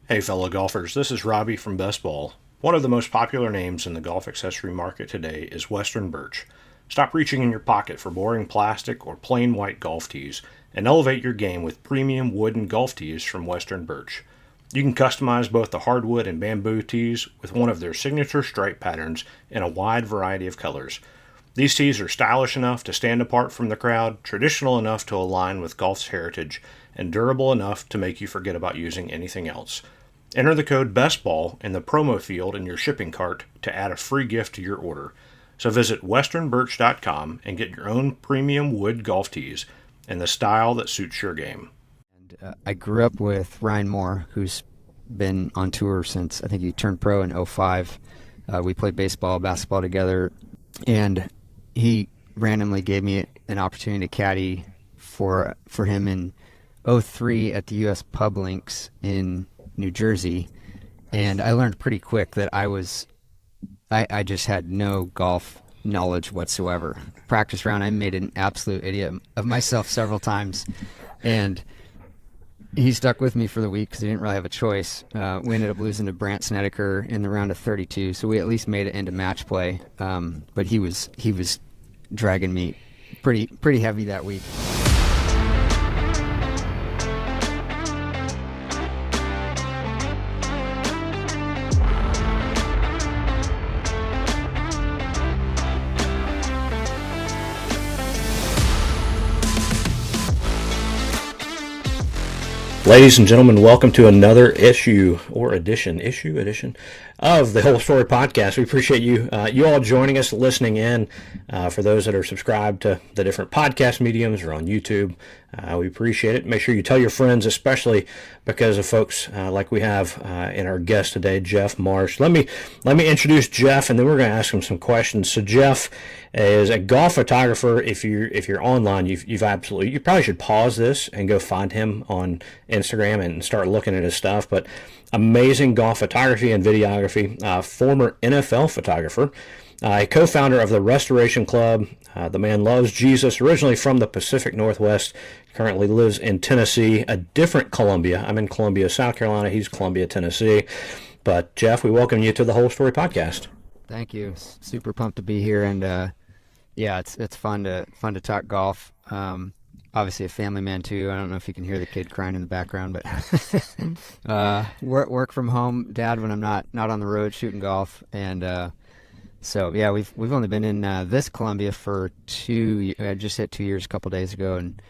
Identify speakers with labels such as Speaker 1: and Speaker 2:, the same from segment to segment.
Speaker 1: Hey, fellow golfers, this is Robbie from Best Ball. One of the most popular names in the golf accessory market today is Western Birch. Stop reaching in your pocket for boring plastic or plain white golf tees and elevate your game with premium wooden golf tees from Western Birch. You can customize both the hardwood and bamboo tees with one of their signature stripe patterns in a wide variety of colors. These tees are stylish enough to stand apart from the crowd, traditional enough to align with golf's heritage, and durable enough to make you forget about using anything else. Enter the code BESTBALL in the promo field in your shipping cart to add a free gift to your order. So visit westernbirch.com and get your own premium wood golf tees in the style that suits your game.
Speaker 2: I grew up with Ryan Moore, who's been on tour since I think he turned pro in '05. We played baseball, basketball together, and he randomly gave me an opportunity to caddy for him in '03 at the U.S. Pub Links in New Jersey, and I learned pretty quick that I just had no golf knowledge whatsoever. Practice round, I made an absolute idiot of myself several times, and he stuck with me for the week because he didn't really have a choice. We ended up losing to Brant Snedeker in the round of 32, so we at least made it into match play. But he was dragging me pretty heavy that week.
Speaker 1: Ladies and gentlemen, welcome to another issue edition of the Whole Story Podcast. We appreciate you all joining us, listening in. For those that are subscribed to the different podcast mediums or on YouTube, we appreciate it. Make sure you tell your friends, especially because of folks like we have in our guest today, Jeff Marsh. Let me introduce Jeff, and then we're going to ask him some questions. So Jeff is a golf photographer. If you're online, you probably should pause this and go find him on Instagram and start looking at his stuff. But amazing golf photography and videography. Former NFL photographer. A co-founder of the Restoration Club. The man loves Jesus, originally from the Pacific Northwest, currently lives in Tennessee, a different Columbia. I'm in Columbia, South Carolina. He's Columbia, Tennessee. But Jeff, we welcome you to the Whole Story Podcast.
Speaker 2: Thank you. Super pumped to be here, and yeah, it's fun to talk golf. Obviously a family man too. I don't know if you can hear the kid crying in the background, but work from home, dad when I'm not on the road shooting golf, and so yeah, we've only been in this Columbia for I just hit 2 years a couple days ago, and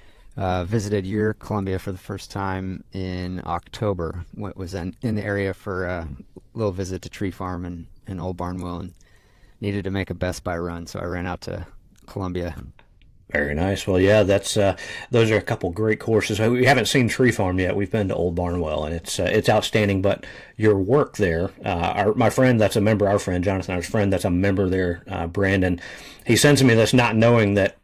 Speaker 2: visited your Columbia for the first time in October. What was in the area for a little visit to Tree Farm and Old Barnwell, and needed to make a Best Buy run, so I ran out to Columbia.
Speaker 1: Very nice. Well, yeah, that's those are a couple great courses. We haven't seen Tree Farm yet. We've been to Old Barnwell, and it's outstanding. But your work there, my friend that's a member, our friend Jonathan, our friend that's a member there, Brandon, he sends me this not knowing that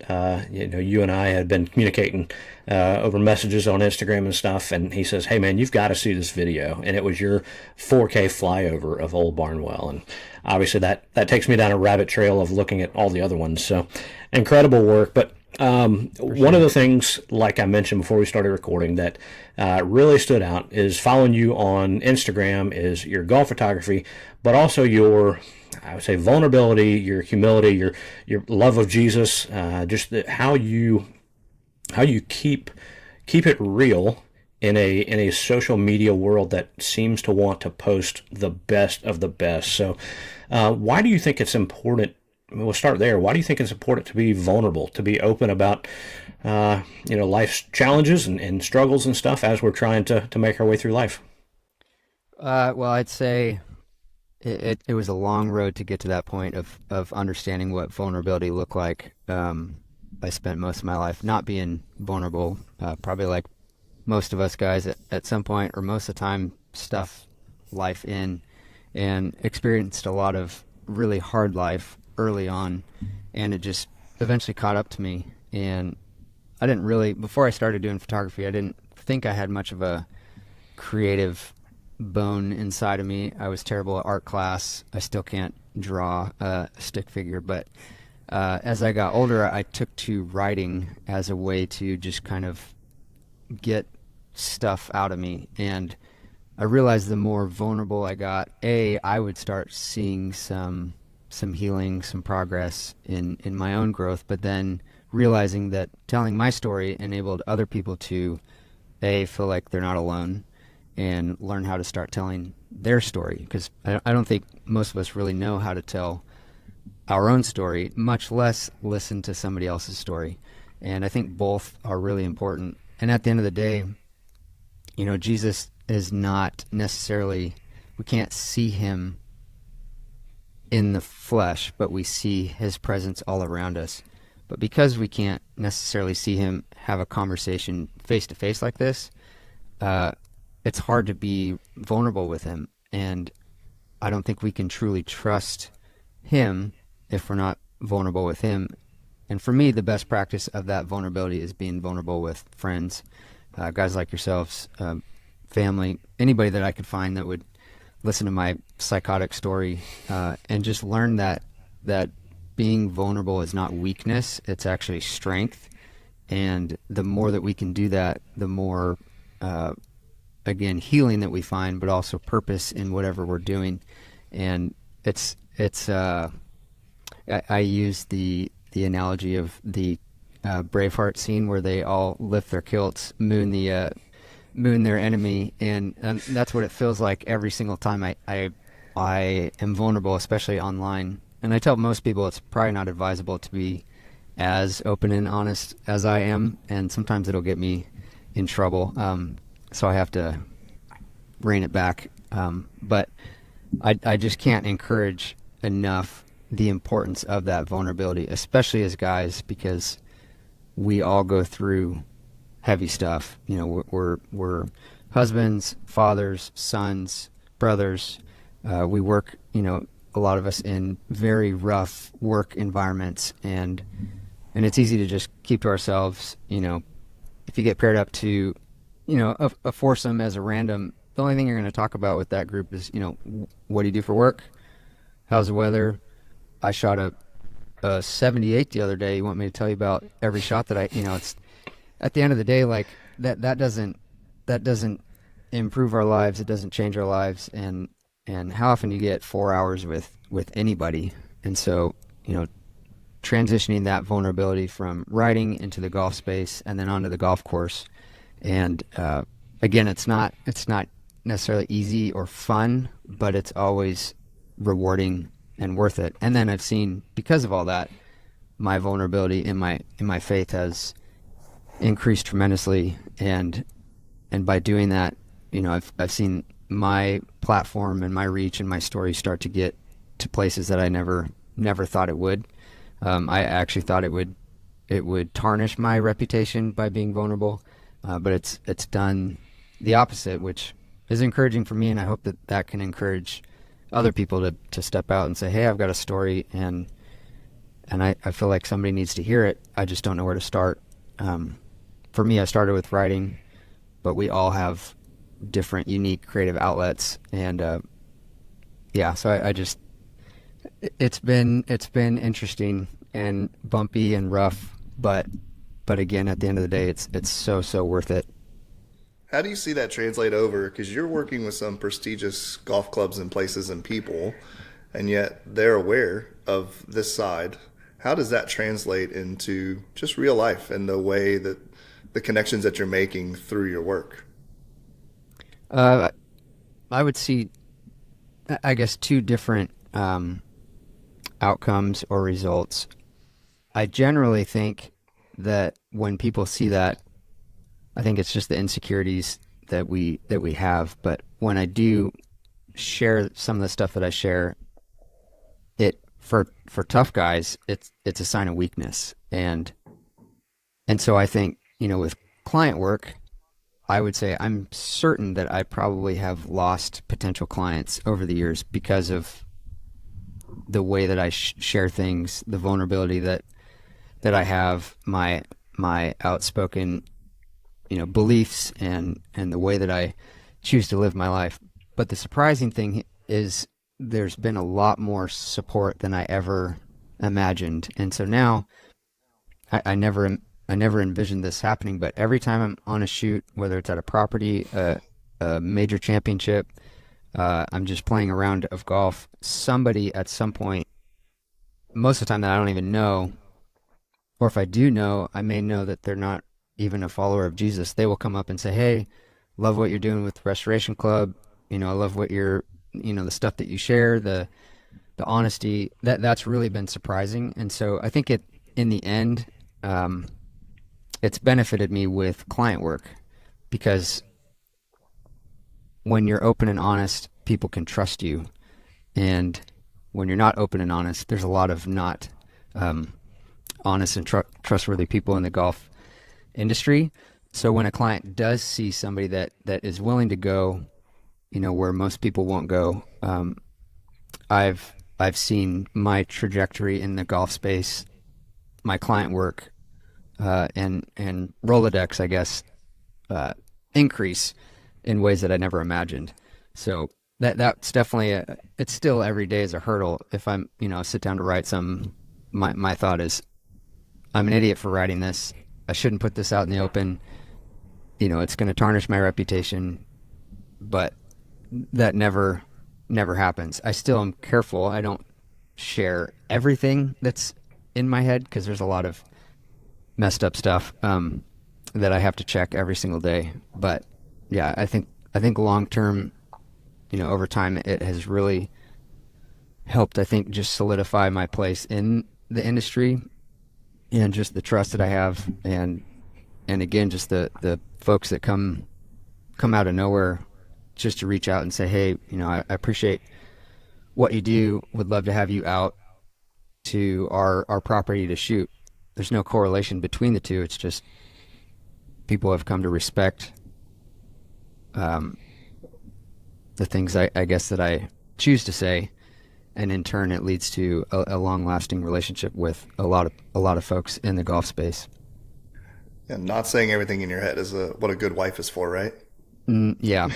Speaker 1: you and I had been communicating over messages on Instagram and stuff, and he says, "Hey man, you've got to see this video," and it was your 4K flyover of Old Barnwell, and obviously that takes me down a rabbit trail of looking at all the other ones. So incredible work. But one of the things, like I mentioned before we started recording, that really stood out is following you on Instagram is your golf photography, but also your, I would say, vulnerability, your humility, your love of Jesus, just how you keep it real in a social media world that seems to want to post the best of the best. So why do you think it's important? We'll start there. Why do you think it's important to be vulnerable, to be open about life's challenges and struggles and stuff as we're trying to make our way through life?
Speaker 2: Well, I'd say it was a long road to get to that point of understanding what vulnerability looked like. I spent most of my life not being vulnerable, probably like most of us guys at some point, or most of the time, stuff life in, and experienced a lot of really hard life early on, and it just eventually caught up to me. And I didn't really, before I started doing photography, I didn't think I had much of a creative bone inside of me. I was terrible at art class. I still can't draw a stick figure, but as I got older, I took to writing as a way to just kind of get stuff out of me. And I realized the more vulnerable I got, I would start seeing some healing, some progress in my own growth, but then realizing that telling my story enabled other people to feel like they're not alone and learn how to start telling their story, because I don't think most of us really know how to tell our own story, much less listen to somebody else's story. And I think both are really important. And at the end of the day, Jesus is not necessarily, we can't see him in the flesh, but we see his presence all around us. But because we can't necessarily see him have a conversation face to face like this, it's hard to be vulnerable with him. And I don't think we can truly trust him if we're not vulnerable with him. And for me, the best practice of that vulnerability is being vulnerable with friends, guys like yourselves, family, anybody that I could find that would listen to my psychotic story, and just learn that being vulnerable is not weakness, it's actually strength. And the more that we can do that, the more, again, healing that we find, but also purpose in whatever we're doing. And I use the analogy of the Braveheart scene where they all lift their kilts, moon their enemy, and that's what it feels like every single time I am vulnerable, especially online. And I tell most people it's probably not advisable to be as open and honest as I am, and sometimes it'll get me in trouble. So I have to rein it back. But I just can't encourage enough the importance of that vulnerability, especially as guys, because we all go through heavy stuff. We're husbands, fathers, sons, brothers. We work, a lot of us in very rough work environments, and it's easy to just keep to ourselves. If you get paired up to, a foursome as a random, the only thing you're going to talk about with that group is, what do you do for work? How's the weather? I shot a 78 the other day. You want me to tell you about every shot that it's at the end of the day, like that doesn't improve our lives. It doesn't change our lives. And how often do you get 4 hours with anybody? And so, transitioning that vulnerability from writing into the golf space and then onto the golf course. And, again, it's not necessarily easy or fun, but it's always rewarding and worth it. And then I've seen, because of all that, my vulnerability in my faith has increased tremendously, and by doing that, I've seen my platform and my reach and my story start to get to places that I never thought it would. I actually thought it would tarnish my reputation by being vulnerable, but it's done the opposite, which is encouraging for me, and I hope that can encourage other people to step out and say, hey, I've got a story, and I feel like somebody needs to hear it. I just don't know where to start. For me, I started with writing, but we all have different, unique, creative outlets, and so I just, it's been interesting and bumpy and rough, but again, at the end of the day, it's so worth it.
Speaker 3: How do you see that translate over? Because you're working with some prestigious golf clubs and places and people, and yet they're aware of this side. How does that translate into just real life and the way that the connections that you're making through your work?
Speaker 2: I would see, I guess, two different outcomes or results. I generally think that when people see that, I think it's just the insecurities that we have. But when I do share some of the stuff that I share, it for tough guys, it's a sign of weakness. And so I think, with client work, I would say I'm certain that I probably have lost potential clients over the years because of the way that I share things, the vulnerability that I have, my outspoken, beliefs and the way that I choose to live my life. But the surprising thing is there's been a lot more support than I ever imagined. And so now I never envisioned this happening, but every time I'm on a shoot, whether it's at a property, a a major championship, I'm just playing a round of golf, somebody at some point, most of the time that I don't even know, or if I do know, I may know that they're not even a follower of Jesus. They will come up and say, hey, love what you're doing with Restoration Club. I love what you're, the stuff that you share, the honesty. That's really been surprising. And so I think in the end, it's benefited me with client work, because when you're open and honest, people can trust you. And when you're not open and honest, there's a lot of not honest and trustworthy people in the golf industry. So when a client does see somebody that is willing to go, where most people won't go, I've seen my trajectory in the golf space, my client work, and Rolodex, I guess, increase in ways that I never imagined. So that's definitely it's still every day is a hurdle. If I'm, sit down to write some, my thought is, I'm an idiot for writing this. I shouldn't put this out in the open. It's going to tarnish my reputation, but that never happens. I still am careful. I don't share everything that's in my head, because there's a lot of messed up stuff that I have to check every single day. But yeah, I think long term, over time, it has really helped, I think, just solidify my place in the industry, and just the trust that I have, and again, just the folks that come out of nowhere just to reach out and say, hey, I appreciate what you do, would love to have you out to our property to shoot. There's no correlation between the two. It's just people have come to respect the things I guess that I choose to say, and in turn it leads to a long-lasting relationship with a lot of folks in the golf space.
Speaker 3: And not saying everything in your head is what a good wife is for, right?
Speaker 2: Yeah.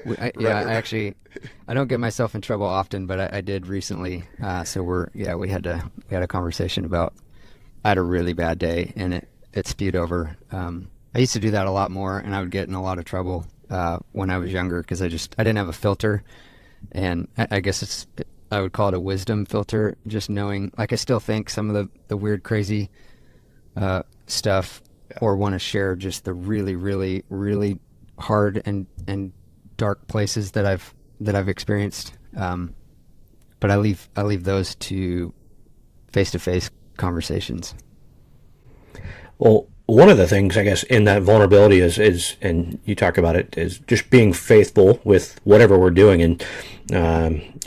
Speaker 3: Right.
Speaker 2: I don't get myself in trouble often, but I did recently. So we had a conversation about, I had a really bad day and it spewed over. I used to do that a lot more, and I would get in a lot of trouble when I was younger, because I didn't have a filter, and I guess I would call it a wisdom filter, just knowing, like, I still think some of the weird, crazy stuff, or want to share just the really, really, really hard and dark places that I've experienced. But I leave those to face-to-face conversations.
Speaker 1: Well, one of the things, I guess, in that vulnerability is, and you talk about it, is just being faithful with whatever we're doing. And,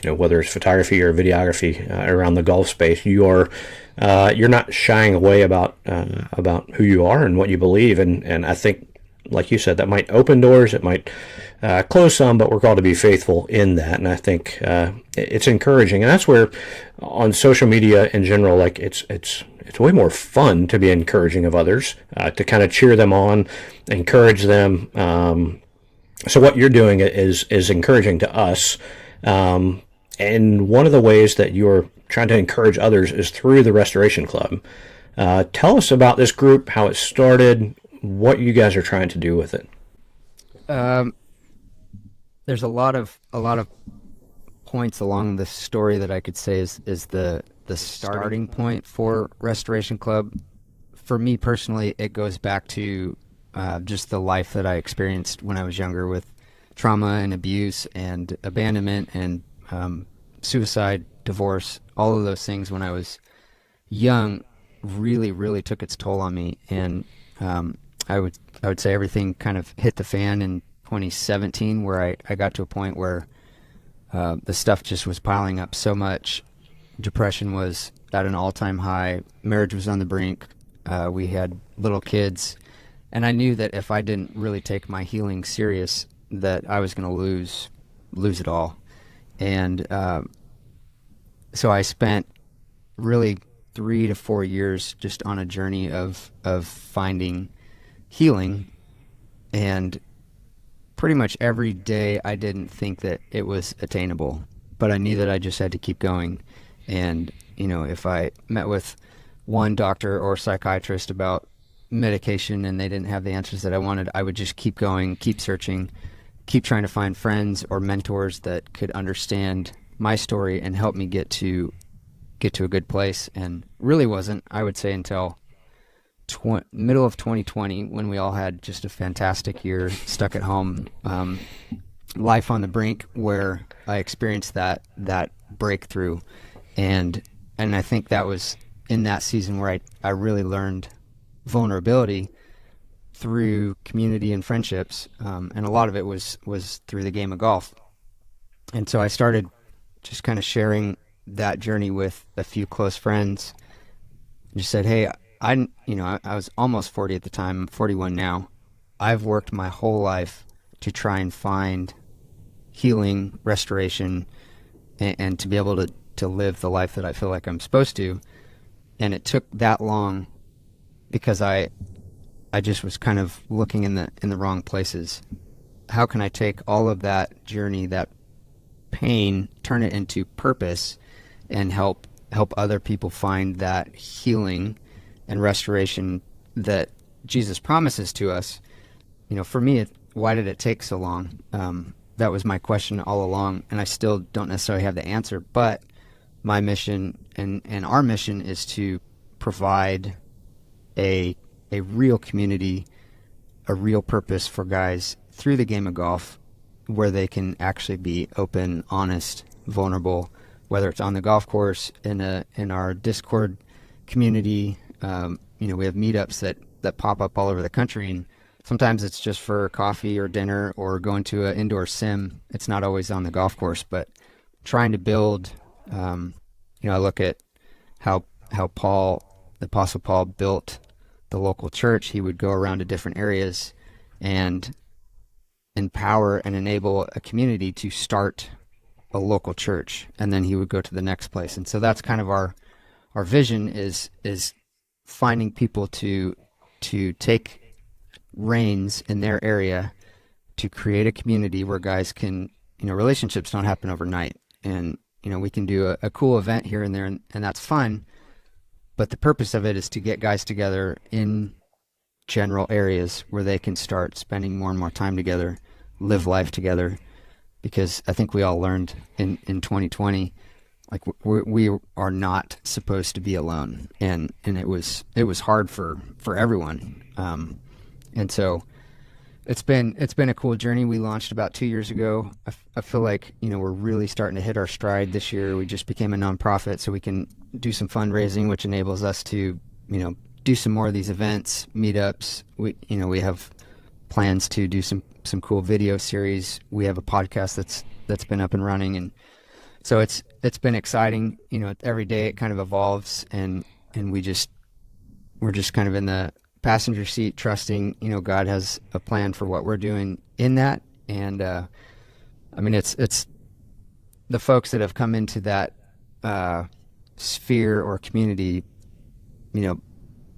Speaker 1: whether it's photography or videography around the golf space, you're not shying away about who you are and what you believe. And I think, like you said, that might open doors, it might close some, but we're called to be faithful in that. And I think it's encouraging. And that's where, on social media in general, like, it's way more fun to be encouraging of others, to kind of cheer them on, encourage them. So what you're doing is encouraging to us. And one of the ways that you're trying to encourage others is through the Restoration Club. Tell us about this group, how it started, what you guys are trying to do with it.
Speaker 2: There's a lot of points along the story that I could say is the starting point for Restoration Club. For me personally, it goes back to just the life that I experienced when I was younger, with trauma and abuse and abandonment and suicide, divorce. All of those things when I was young really, really took its toll on me. And I would say everything kind of hit the fan in 2017, where I got to a point where the stuff just was piling up so much. Depression was at an all-time high. Marriage was on the brink. We had little kids. And I knew that if I didn't really take my healing serious, that I was going to lose it all. And so I spent really 3 to 4 years just on a journey of finding healing. And pretty much every day I didn't think that it was attainable, but I knew that I just had to keep going. And, if I met with one doctor or psychiatrist about medication and they didn't have the answers that I wanted, I would just keep going, keep searching. keep trying to find friends or mentors that could understand my story and help me get to a good place. And really wasn't, I would say, until middle of 2020, when we all had just a fantastic year, stuck at home, life on the brink, where I experienced that breakthrough. And I think that was in that season where I really learned vulnerability through community and friendships. And a lot of it was through the game of golf. And so I started just kind of sharing that journey with a few close friends. Just said, hey, I was almost 40 at the time. I'm 41 now. I've worked my whole life to try and find healing, restoration, and to be able to live the life that I feel like I'm supposed to. And it took that long because I just was kind of looking in the wrong places. How can I take all of that journey, that pain, turn it into purpose, and help other people find that healing and restoration that Jesus promises to us? For me, why did it take so long? That was my question all along, and I still don't necessarily have the answer. But my mission and our mission is to provide a real community, a real purpose for guys through the game of golf, where they can actually be open, honest, vulnerable, whether it's on the golf course, in our Discord community. We have meetups that pop up all over the country, and sometimes it's just for coffee or dinner or going to an indoor sim. It's not always on the golf course, but trying to build. I look at how Paul, the Apostle Paul, built the local church. He would go around to different areas and empower and enable a community to start a local church, and then he would go to the next place. And so that's kind of our vision is finding people to take reins in their area to create a community where guys can, relationships don't happen overnight. And, we can do a cool event here and there, and that's fun. But the purpose of it is to get guys together in general areas where they can start spending more and more time together, live life together. Because I think we all learned in 2020, like we are not supposed to be alone, and it was hard for everyone. And so it's been a cool journey. We launched about 2 years ago. I feel like we're really starting to hit our stride this year. We just became a nonprofit, so we can do some fundraising, which enables us to do some more of these events, meetups. We have plans to do some cool video series. We have a podcast that's been up and running, and so it's been exciting. Every day it kind of evolves, and we're just kind of in the passenger seat, trusting God has a plan for what we're doing in that. And it's the folks that have come into that sphere or community,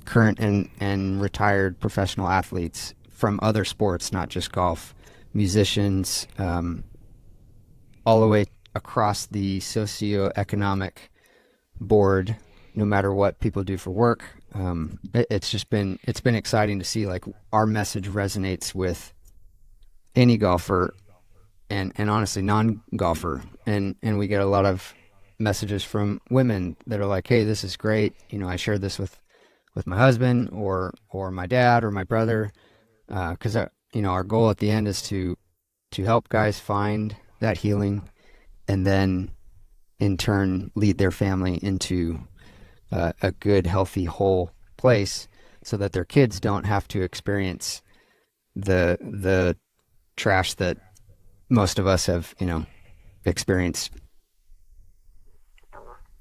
Speaker 2: current and retired professional athletes from other sports, not just golf, musicians, all the way across the socioeconomic board, no matter what people do for work. It's been exciting to see, like, our message resonates with any golfer and honestly non-golfer. And we get a lot of messages from women that are like, hey, this is great. I shared this with my husband or my dad or my brother. Because our goal at the end is to help guys find that healing, and then in turn lead their family into a good, healthy, whole place, so that their kids don't have to experience the trash that most of us have experienced.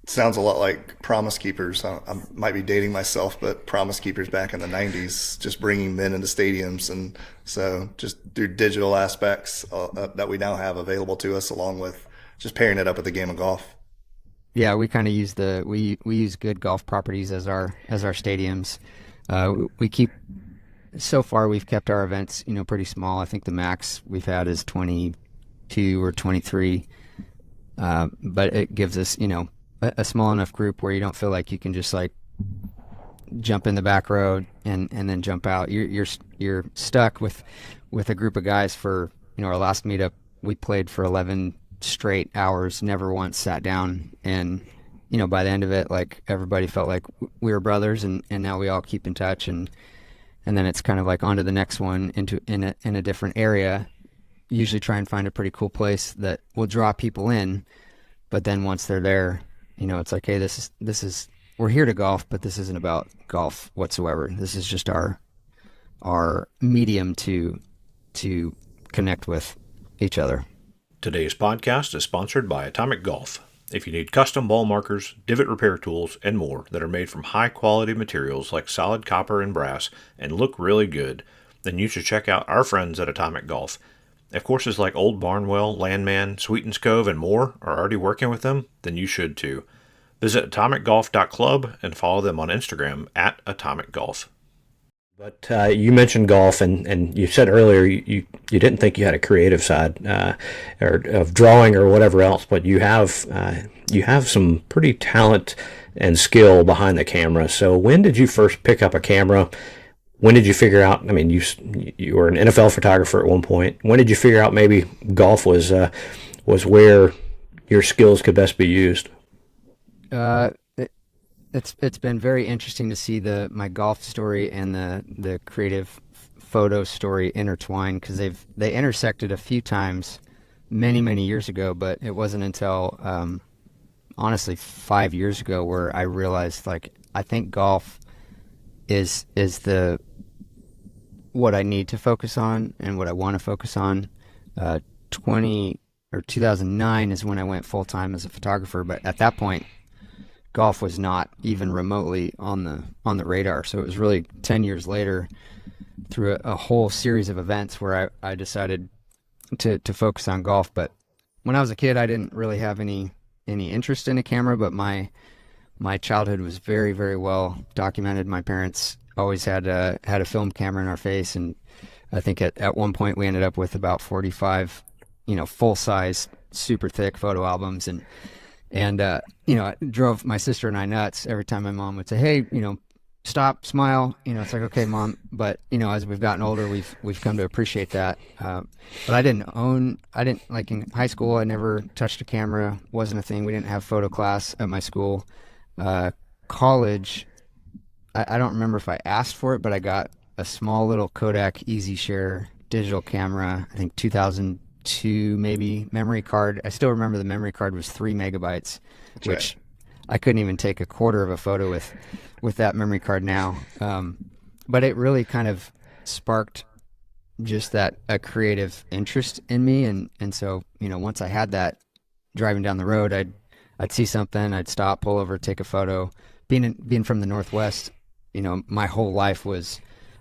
Speaker 3: Sounds a lot like Promise Keepers. I might be dating myself, but Promise Keepers back in the 90s, just bringing men into stadiums. And so just through digital aspects that we now have available to us, along with just pairing it up with the game of golf.
Speaker 2: Yeah, we kind of use we use good golf properties as our stadiums. So far we've kept our events, pretty small. I think the max we've had is 22 or 23. But it gives us, a small enough group where you don't feel like you can just like jump in the back row and then jump out. You're stuck with a group of guys for our last meetup, we played for 11 straight hours, never once sat down. And, by the end of it, like everybody felt like we were brothers, and now we all keep in touch. And then it's kind of like on to the next one in a different area. Usually try and find a pretty cool place that will draw people in. But then once they're there, it's like, hey, this is we're here to golf, but this isn't about golf whatsoever. This is just our medium to connect with each other.
Speaker 1: Today's podcast is sponsored by Atomic Golf. If you need custom ball markers, divot repair tools, and more that are made from high-quality materials like solid copper and brass and look really good, then you should check out our friends at Atomic Golf. If courses like Old Barnwell, Landman, Sweetens Cove, and more are already working with them, then you should too. Visit atomicgolf.club and follow them on Instagram at atomicgolf. But you mentioned golf, and you said earlier you didn't think you had a creative side or of drawing or whatever else, but you have some pretty talent and skill behind the camera. So when did you first pick up a camera? When did you figure out? I mean, you were an NFL photographer at one point. When did you figure out maybe golf was where your skills could best be used?
Speaker 2: It's been very interesting to see my golf story and the creative photo story intertwine, because they intersected a few times many years ago, but it wasn't until honestly 5 years ago where I realized, like, I think golf is what I need to focus on and what I want to focus on. 2009 is when I went full time as a photographer, but at that point golf was not even remotely on the radar. So it was really 10 years later, through a whole series of events, where I decided to focus on golf. But when I was a kid, I didn't really have any interest in a camera, but my childhood was very, very well documented. My parents always had a film camera in our face, and I think at one point we ended up with about 45 full size, super thick photo albums, and it drove my sister and I nuts every time my mom would say, hey, stop, smile. It's like, okay, Mom. But, as we've gotten older, we've come to appreciate that. But I didn't like in high school, I never touched a camera. Wasn't a thing. We didn't have photo class at my school. College, I don't remember if I asked for it, but I got a small little Kodak Easy Share digital camera, I think 2002 maybe, memory card. I still remember the memory card was 3 megabytes,
Speaker 3: That's
Speaker 2: which
Speaker 3: right.
Speaker 2: I couldn't even take a quarter of a photo with that memory card now. But it really kind of sparked just a creative interest in me. And so, once I had that, driving down the road, I'd see something, I'd stop, pull over, take a photo. Being from the Northwest, my whole life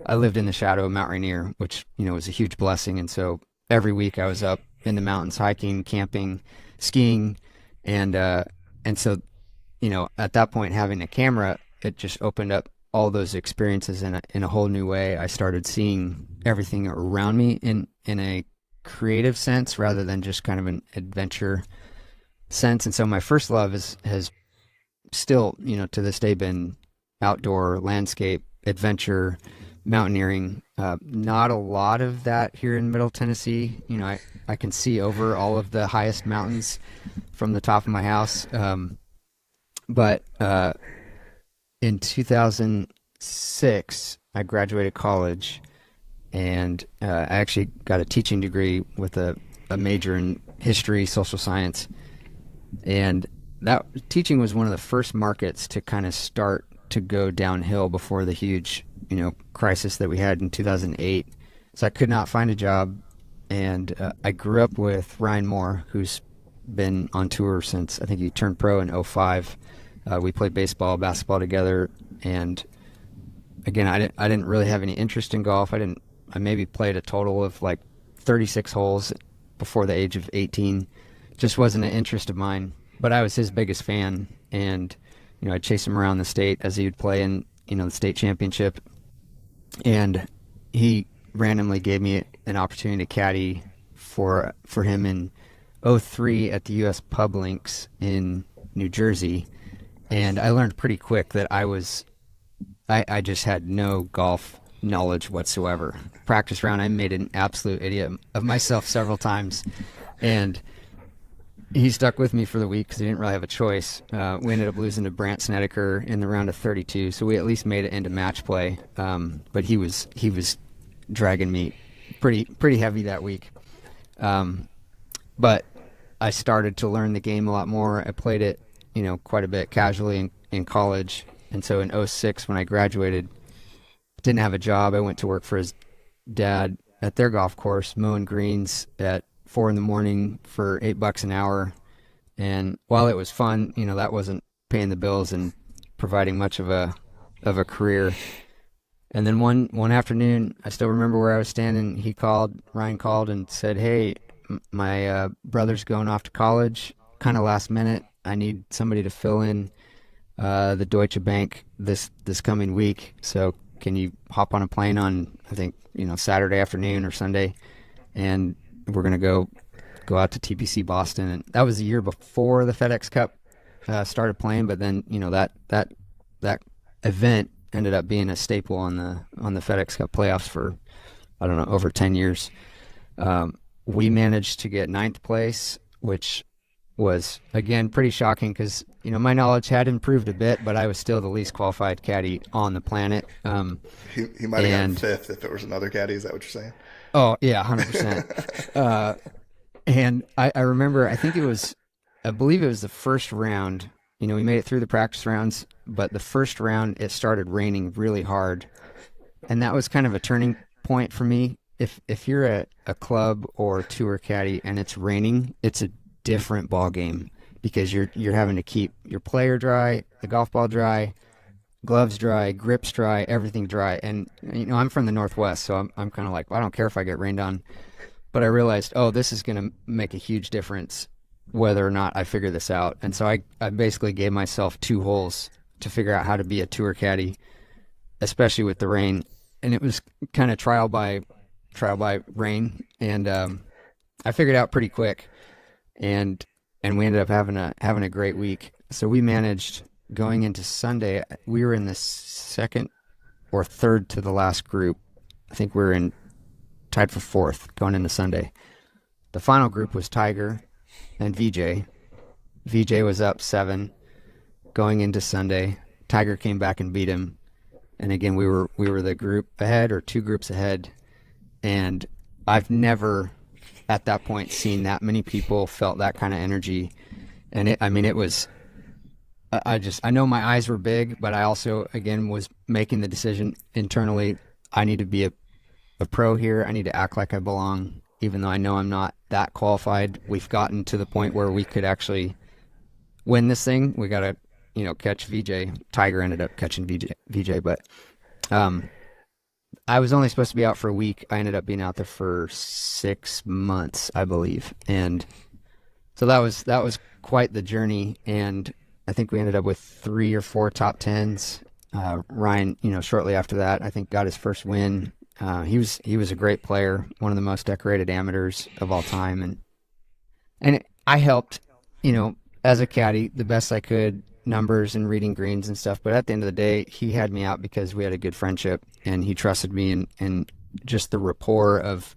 Speaker 2: I lived in the shadow of Mount Rainier, which, was a huge blessing. And so every week I was up in the mountains, hiking, camping, skiing. And so, at that point, having a camera, it just opened up all those experiences in a whole new way. I started seeing everything around me in a creative sense rather than just kind of an adventure sense. And so my first love has still, to this day, been outdoor, landscape, adventure, mountaineering. Not a lot of that here in Middle Tennessee. I can see over all of the highest mountains from the top of my house. But in 2006, I graduated college, and I actually got a teaching degree with a major in history, social science. And that teaching was one of the first markets to kind of start to go downhill before the huge, crisis that we had in 2008. So I could not find a job. And I grew up with Ryan Moore, who's been on tour since, I think he turned pro in '05. We played baseball, basketball together. And again, I didn't really have any interest in golf. I maybe played a total of like 36 holes before the age of 18. Just wasn't an interest of mine. But I was his biggest fan, and I'd chase him around the state as he would play in the state championship. And he randomly gave me an opportunity to caddy for him in '03 at the U.S. Pub Links in New Jersey. And I learned pretty quick that I just had no golf knowledge whatsoever. Practice round, I made an absolute idiot of myself several times, and he stuck with me for the week because he didn't really have a choice. We ended up losing to Brant Snedeker in the round of 32, so we at least made it into match play. But he was dragging me pretty heavy that week. But I started to learn the game a lot more. I played it, quite a bit casually in college. And so in 06, when I graduated, didn't have a job. I went to work for his dad at their golf course, mowing greens at 4 a.m. for $8 an hour. And while it was fun, that wasn't paying the bills and providing much of a career. And then one afternoon, I still remember where I was standing. Ryan called and said, "Hey, my brother's going off to college, kind of last minute. I need somebody to fill in the Deutsche Bank this coming week. So can you hop on a plane on, I think, Saturday afternoon or Sunday, and we're going to go out to TPC Boston." And that was the year before the FedEx Cup started playing, but then, that event ended up being a staple on the FedEx Cup playoffs for, I don't know, over 10 years. We managed to get 9th place, which was, again, pretty shocking because, my knowledge had improved a bit, but I was still the least qualified caddy on the planet.
Speaker 3: He might have gotten 5th if it was another caddy. Is that what you're saying?
Speaker 2: Oh, yeah, 100%. And I remember, I believe it was the first round. We made it through the practice rounds, but the first round, it started raining really hard. And that was kind of a turning point for me. If you're a club or tour caddy and it's raining, it's a different ball game because you're having to keep your player dry, the golf ball dry, gloves dry, grips dry, everything dry. And I'm from the Northwest, so I'm kind of like, well, I don't care if I get rained on. But I realized, this is going to make a huge difference whether or not I figure this out. And so I basically gave myself 2 holes to figure out how to be a tour caddy, especially with the rain. And it was kind of trial by rain, and I figured out pretty quick. And we ended up having a great week. So we managed, going into Sunday, we were in the second or third to the last group. I think we were tied for 4th going into Sunday. The final group was Tiger and VJ. VJ was up 7 going into Sunday. Tiger came back and beat him. And again, we were the group ahead or 2 groups ahead. And I've never at that point seen that many people felt that kind of energy. And it was, I know my eyes were big, but I also, again, was making the decision internally. I need to be a pro here. I need to act like I belong, even though I know I'm not that qualified. We've gotten to the point where we could actually win this thing. We got to, catch VJ. Tiger ended up catching VJ, but I was only supposed to be out for a week. I ended up being out there for 6 months, I believe. And so that was quite the journey. And I think we ended up with 3 or 4 top 10s. Ryan, shortly after that, I think got his first win. He was a great player, one of the most decorated amateurs of all time. And I helped, as a caddy, the best I could, numbers and reading greens and stuff. But at the end of the day, he had me out because we had a good friendship and he trusted me, and just the rapport of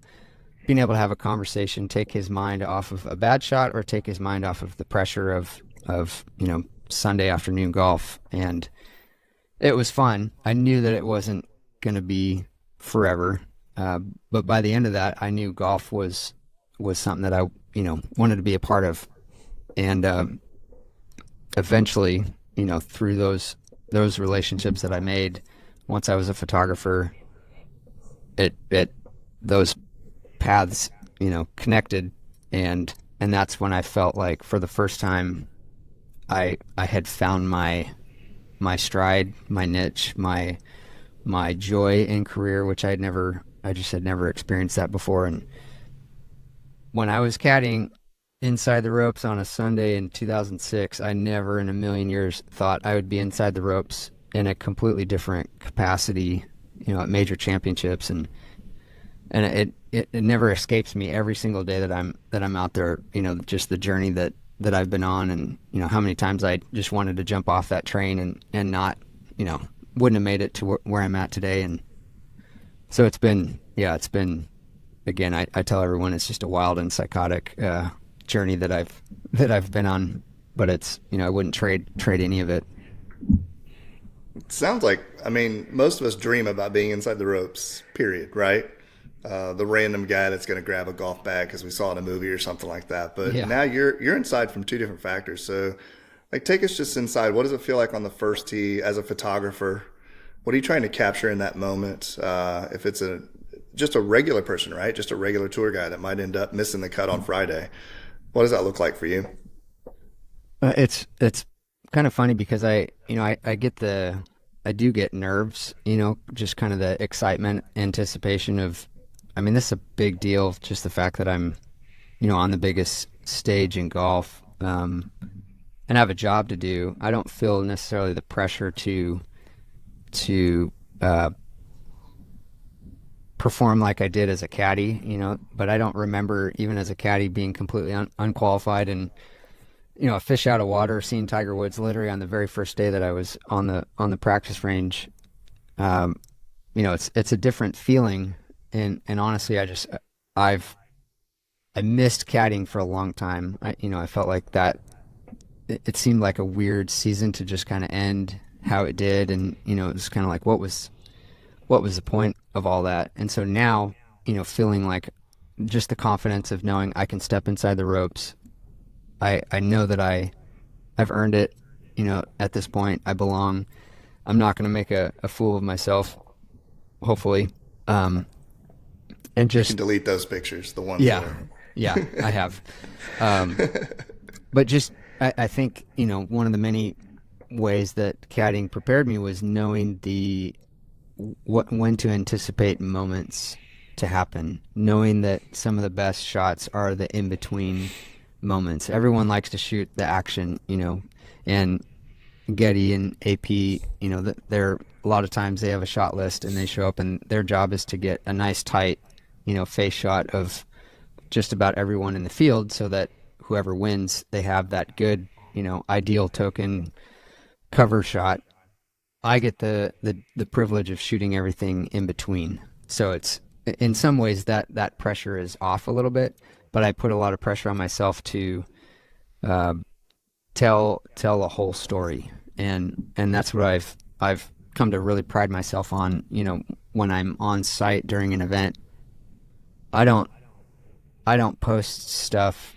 Speaker 2: being able to have a conversation, take his mind off of a bad shot or take his mind off of the pressure of Sunday afternoon golf. And it was fun. I knew that it wasn't going to be forever. But by the end of that, I knew golf was something that I, wanted to be a part of. And eventually, through those relationships that I made, once I was a photographer, those paths, connected, and that's when I felt like for the first time I had found my stride, my niche, my joy in career, which I just had never experienced that before. And when I was caddying inside the ropes on a Sunday in 2006, I never in a million years thought I would be inside the ropes in a completely different capacity, at major championships. And it never escapes me every single day that I'm out there, just the journey that I've been on, and, how many times I just wanted to jump off that train and not, wouldn't have made it to where I'm at today. And So it's been, again, I tell everyone it's just a wild and psychotic journey that I've been on, but it's, I wouldn't trade any of it.
Speaker 3: Sounds like, I mean, most of us dream about being inside the ropes, period, right? The random guy that's going to grab a golf bag because we saw it in a movie or something like that. But
Speaker 2: Yeah.
Speaker 3: now you're inside from two different factors. So, like, take us just inside. What does it feel like on the first tee as a photographer? What are you trying to capture in that moment? If it's just a regular person, right? Just a regular tour guy that might end up missing the cut on Friday. What does that look like for you?
Speaker 2: It's kind of funny because I do get nerves, just kind of the excitement, anticipation of, I mean, this is a big deal. Just the fact that I'm, on the biggest stage in golf, and I have a job to do. I don't feel necessarily the pressure to perform like I did as a caddy, but I don't remember even as a caddy being completely unqualified and, a fish out of water, seeing Tiger Woods literally on the very first day that I was on the practice range. It's a different feeling. And honestly, I missed caddying for a long time. I felt like that it seemed like a weird season to just kind of end how it did. And, it was kind of like, what was the point of all that? And so now, feeling like just the confidence of knowing I can step inside the ropes. I know that I've earned it, at this point. I belong. I'm not going to make a fool of myself, hopefully. And just
Speaker 3: You can delete those pictures, the ones
Speaker 2: yeah,
Speaker 3: that are...
Speaker 2: yeah, I have. But just, I think, one of the many ways that caddying prepared me was knowing when to anticipate moments to happen, knowing that some of the best shots are the in-between moments. Everyone likes to shoot the action, and Getty and AP, they're a lot of times they have a shot list and they show up and their job is to get a nice tight, face shot of just about everyone in the field so that whoever wins, they have that good, ideal token cover shot. I get the privilege of shooting everything in between. So it's, in some ways that pressure is off a little bit, but I put a lot of pressure on myself to tell a whole story, and that's what I've come to really pride myself on. When I'm on site during an event, I don't post stuff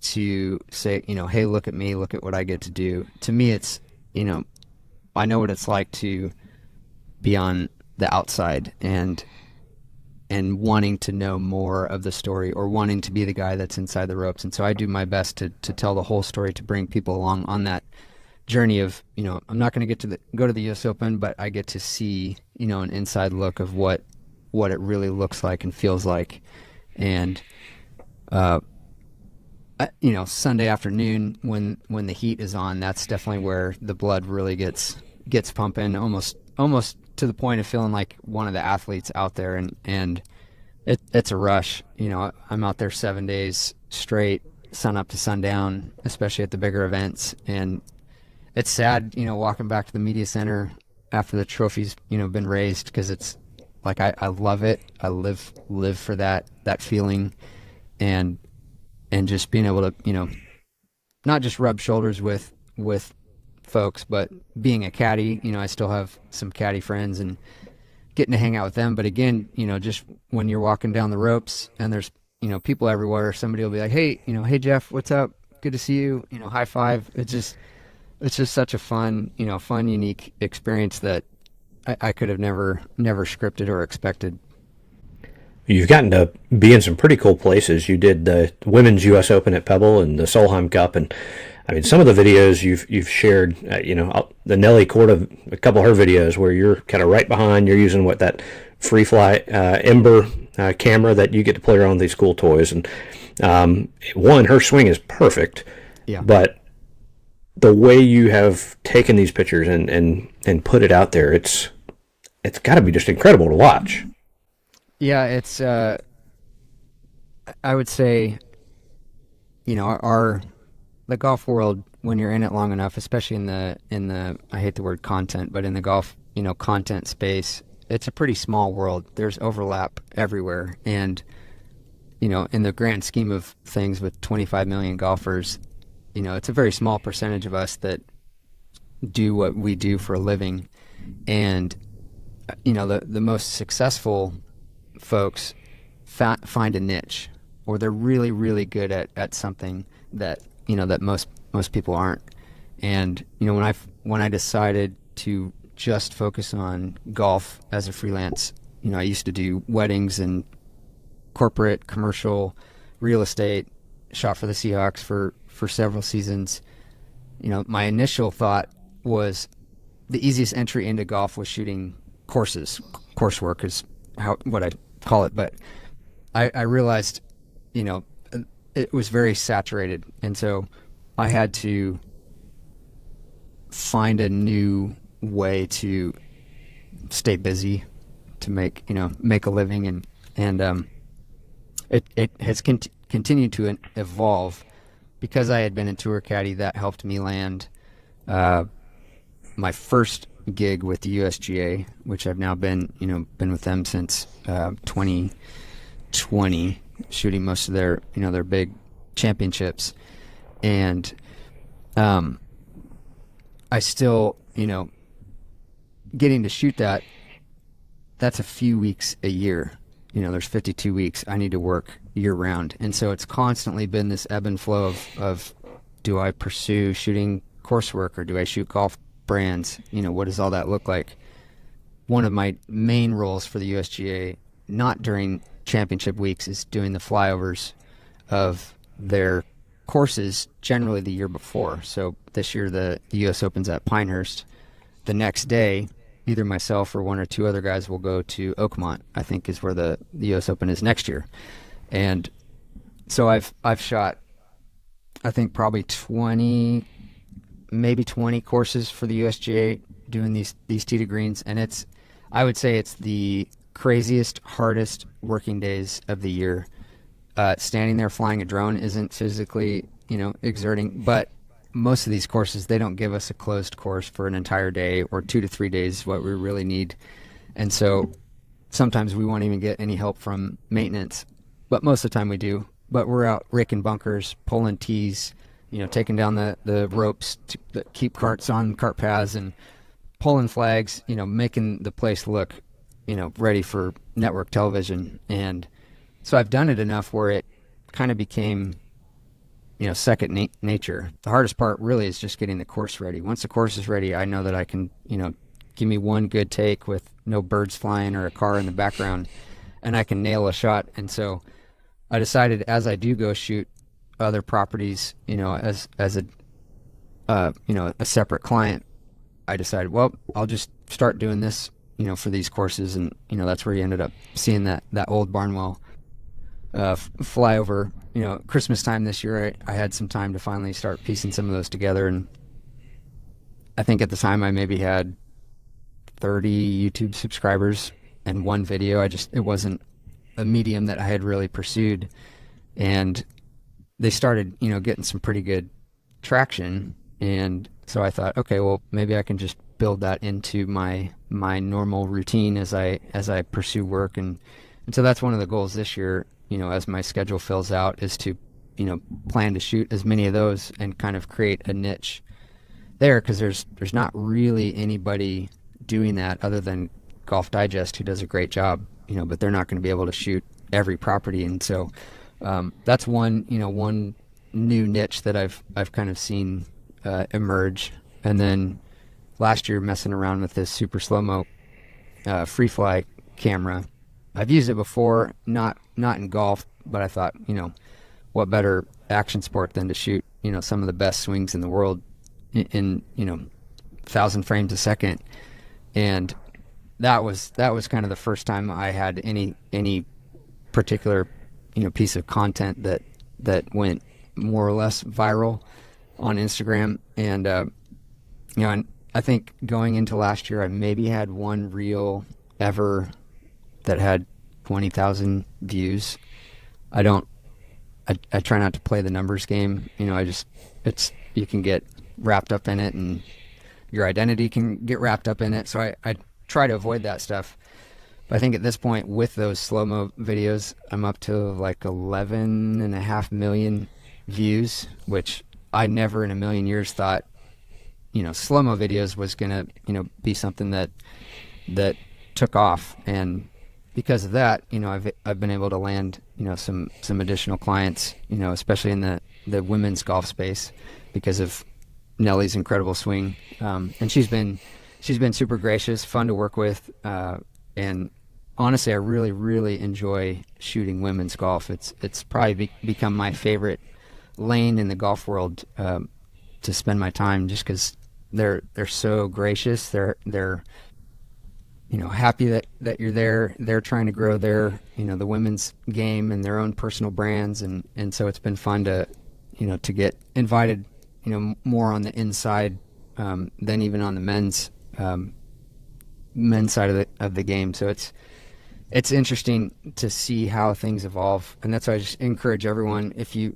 Speaker 2: to say, hey, look at me, look at what I get to do. To me, it's, I know what it's like to be on the outside and wanting to know more of the story or wanting to be the guy that's inside the ropes. And so I do my best to tell the whole story, to bring people along on that journey of, I'm not going to go to the US Open, but I get to see, an inside look of what it really looks like and feels like. And, Sunday afternoon when the heat is on, that's definitely where the blood really gets pumping, almost to the point of feeling like one of the athletes out there, and it's a rush. I'm out there 7 days straight, sun up to sundown, especially at the bigger events, and it's sad, walking back to the media center after the trophy's, been raised, because it's like I love it. I live for that feeling, and just being able to, not just rub shoulders with folks, but being a caddy, I still have some caddy friends and getting to hang out with them. But again, just when you're walking down the ropes and there's, people everywhere, somebody will be like, hey, hey Jeff, what's up? Good to see you. High five. It's just such a fun, unique experience that I could have never scripted or expected.
Speaker 1: You've gotten to be in some pretty cool places. You did the Women's U.S. Open at Pebble and the Solheim Cup, and I mean, some of the videos you've shared, the Nelly Corda, a couple of her videos where you're kind of right behind, you're using that free fly Ember camera that you get to play around with these cool toys. And her swing is perfect,
Speaker 2: Yeah.
Speaker 1: but the way you have taken these pictures and put it out there, it's got to be just incredible to watch.
Speaker 2: Yeah, it's, I would say, the golf world, when you're in it long enough, especially in the I hate the word content, but in the golf, content space, it's a pretty small world. There's overlap everywhere, and in the grand scheme of things, with 25 million golfers, it's a very small percentage of us that do what we do for a living. And the most successful folks find a niche, or they're really, really good at something that that most people aren't. And when I decided to just focus on golf as a freelance, I used to do weddings and corporate, commercial, real estate, shot for the Seahawks for several seasons. My initial thought was the easiest entry into golf was shooting coursework is what I call it. But I realized, it was very saturated. And so I had to find a new way to stay busy, to make a living. And it has continued to evolve. Because I had been a tour caddy, that helped me land my first gig with the USGA, which I've now been with them since 2020, shooting most of their big championships. And I still, getting to shoot that's a few weeks a year. There's 52 weeks. I need to work year round. And so it's constantly been this ebb and flow of do I pursue shooting coursework, or do I shoot golf brands? What does all that look like? One of my main roles for the USGA, not during championship weeks, is doing the flyovers of their courses, generally the year before. So this year the US Open's at Pinehurst. The next day, either myself or one or two other guys will go to Oakmont, I think is where the US Open is next year. And so I've shot, I think, probably 20 courses for the USGA doing these tee to greens. And I would say it's the craziest, hardest working days of the year. Standing there flying a drone isn't physically, exerting, but most of these courses, they don't give us a closed course for an entire day, or 2 to 3 days is what we really need. And so sometimes we won't even get any help from maintenance, but most of the time we do. But we're out raking bunkers, pulling tees, taking down the ropes that keep carts on cart paths, and pulling flags, making the place look, ready for network television. And so I've done it enough where it kind of became second nature. The hardest part really is just getting the course ready. Once the course is ready, I know that I can, give me one good take with no birds flying or a car in the background, and I can nail a shot. And so I decided, as I do go shoot other properties, as a separate client, I decided, well, I'll just start doing this, for these courses. And, that's where you ended up seeing that old Barnwell flyover. Christmas time this year, I had some time to finally start piecing some of those together. And I think at the time I maybe had 30 YouTube subscribers and one video. It wasn't a medium that I had really pursued. And they started, getting some pretty good traction. And so I thought, okay, well, maybe I can just build that into my normal routine as I pursue work. And so that's one of the goals this year, as my schedule fills out, is to, plan to shoot as many of those and kind of create a niche there, because there's not really anybody doing that other than Golf Digest, who does a great job, but they're not going to be able to shoot every property. And so that's one new niche that I've kind of seen emerge. And then last year, messing around with this super slow-mo free fly camera. I've used it before, not in golf, but I thought, what better action sport than to shoot, some of the best swings in the world in 1,000 frames a second. And that was kind of the first time I had any particular, piece of content that went more or less viral on Instagram. And, and I think going into last year, I maybe had one reel ever that had 20,000 views. I try not to play the numbers game. You can get wrapped up in it, and your identity can get wrapped up in it. So I try to avoid that stuff. But I think at this point with those slow-mo videos, I'm up to like 11.5 million views, which I never in a million years thought, slow-mo videos was gonna, be something that took off. And because of that, I've been able to land, some additional clients, especially in the women's golf space because of Nellie's incredible swing. And she's been super gracious, fun to work with. And honestly, I really, really enjoy shooting women's golf. It's probably become my favorite lane in the golf world, to spend my time, just because they're so gracious. They're happy that you're there. They're trying to grow their, the women's game and their own personal brands. And so it's been fun to, to get invited, more on the inside, than even on the men's side of the game. So it's interesting to see how things evolve. And that's why I just encourage everyone, if you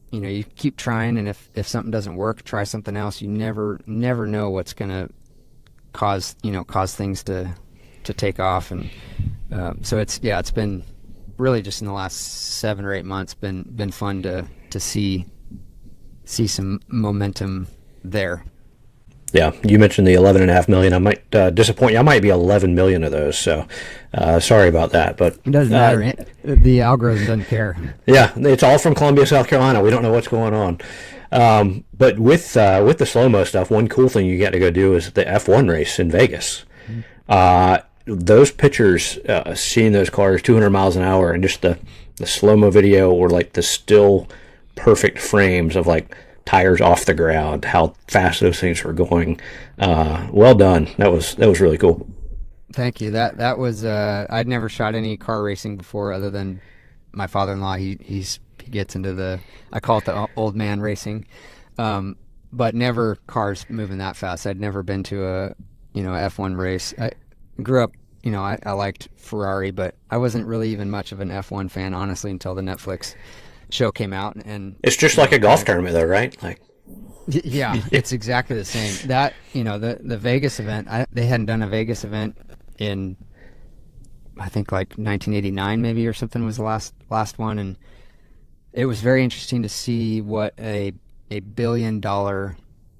Speaker 2: keep trying, and if something doesn't work, try something else. You never know what's going to cause things to take off. And so it's been really just in the last 7 or 8 months been fun to see some momentum there.
Speaker 1: Yeah, you mentioned the 11.5 million. I might disappoint you. I might be 11 million of those. So sorry about that. But
Speaker 2: it doesn't matter. The algorithm doesn't care.
Speaker 1: Yeah, it's all from Columbia, South Carolina. We don't know what's going on. But with the slow-mo stuff, one cool thing you get to go do is the F1 race in Vegas. Those pictures, seeing those cars 200 miles an hour, and just the slow-mo video, or like the still perfect frames of like tires off the ground, how fast those things were going. Well done. That was really cool.
Speaker 2: Thank you. That was I'd never shot any car racing before, other than my father-in-law. He gets into I call it the old man racing, but never cars moving that fast. I'd never been to a F1 race. I grew up, I liked Ferrari, but I wasn't really even much of an F1 fan, honestly, until the Netflix show came out. And
Speaker 1: it's just like a golf tournament, though, right? Like,
Speaker 2: yeah, it's exactly the same. That the Vegas event, they hadn't done a Vegas event in, I think, like 1989 maybe, or something was the last one. And it was very interesting to see what a $1 billion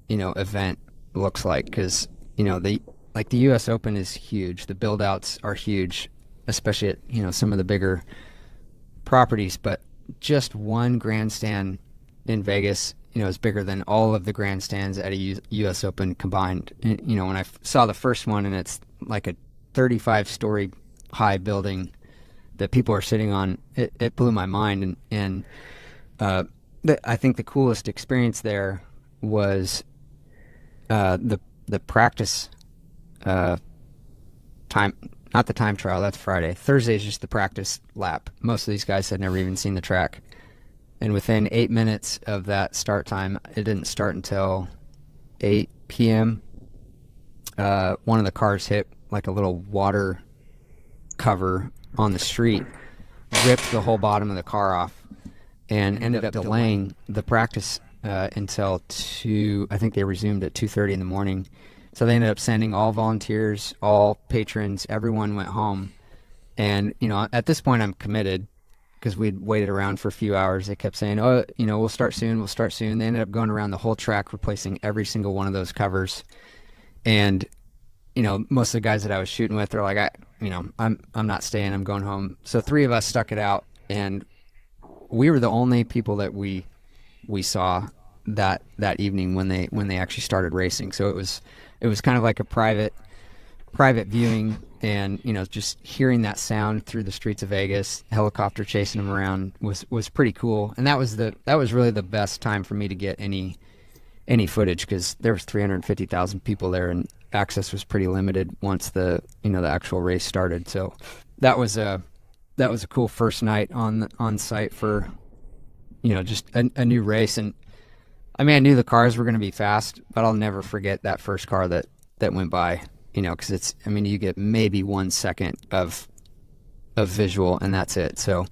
Speaker 2: event looks like, because the U.S. Open is huge. The build outs are huge, especially at some of the bigger properties. But just one grandstand in Vegas, is bigger than all of the grandstands at a U.S. Open combined. And, when I saw the first one, and it's like a 35-story high building that people are sitting on, it blew my mind. And I think the coolest experience there was the practice time. Not the time trial, that's Friday. Thursday is just the practice lap. Most of these guys had never even seen the track. And within 8 minutes of that start time, it didn't start until 8 p.m. One of the cars hit like a little water cover on the street, ripped the whole bottom of the car off, and ended up delaying the practice until 2. I think they resumed at 2:30 in the morning. So they ended up sending all volunteers, all patrons, everyone went home. And, at this point I'm committed, because we'd waited around for a few hours. They kept saying, we'll start soon. They ended up going around the whole track, replacing every single one of those covers. And, most of the guys that I was shooting with are like, I'm not staying, I'm going home. So 3 of us stuck it out, and we were the only people that we saw that evening when they actually started racing. So it was kind of like a private viewing, and just hearing that sound through the streets of Vegas, helicopter chasing them around, was pretty cool. And that was really the best time for me to get any footage, because there was 350,000 people there, and access was pretty limited once the actual race started. So that was a cool first night on site for just a new race. And I mean, I knew the cars were going to be fast, but I'll never forget that first car that went by, because you get maybe 1 second of visual, and that's it. So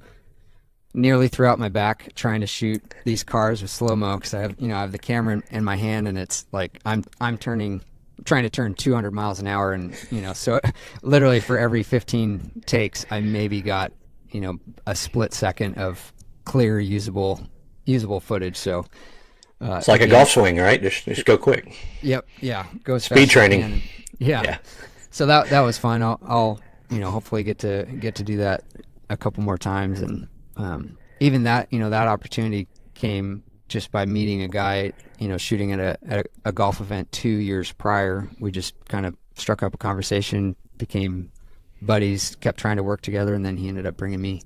Speaker 2: nearly threw out my back trying to shoot these cars with slow-mo, because I have the camera in my hand, and it's like I'm turning trying to turn 200 miles an hour, and so literally for every 15 takes, I maybe got a split second of clear usable footage. So
Speaker 1: it's like a golf swing, right? Just go quick.
Speaker 2: Yep. Yeah. Go as
Speaker 1: Speed
Speaker 2: fast as
Speaker 1: training.
Speaker 2: you can. Yeah. So that was fun. I'll hopefully get to do that a couple more times, and even that that opportunity came just by meeting a guy shooting at a golf event 2 years prior. We just kind of struck up a conversation, became buddies, kept trying to work together, and then he ended up bringing me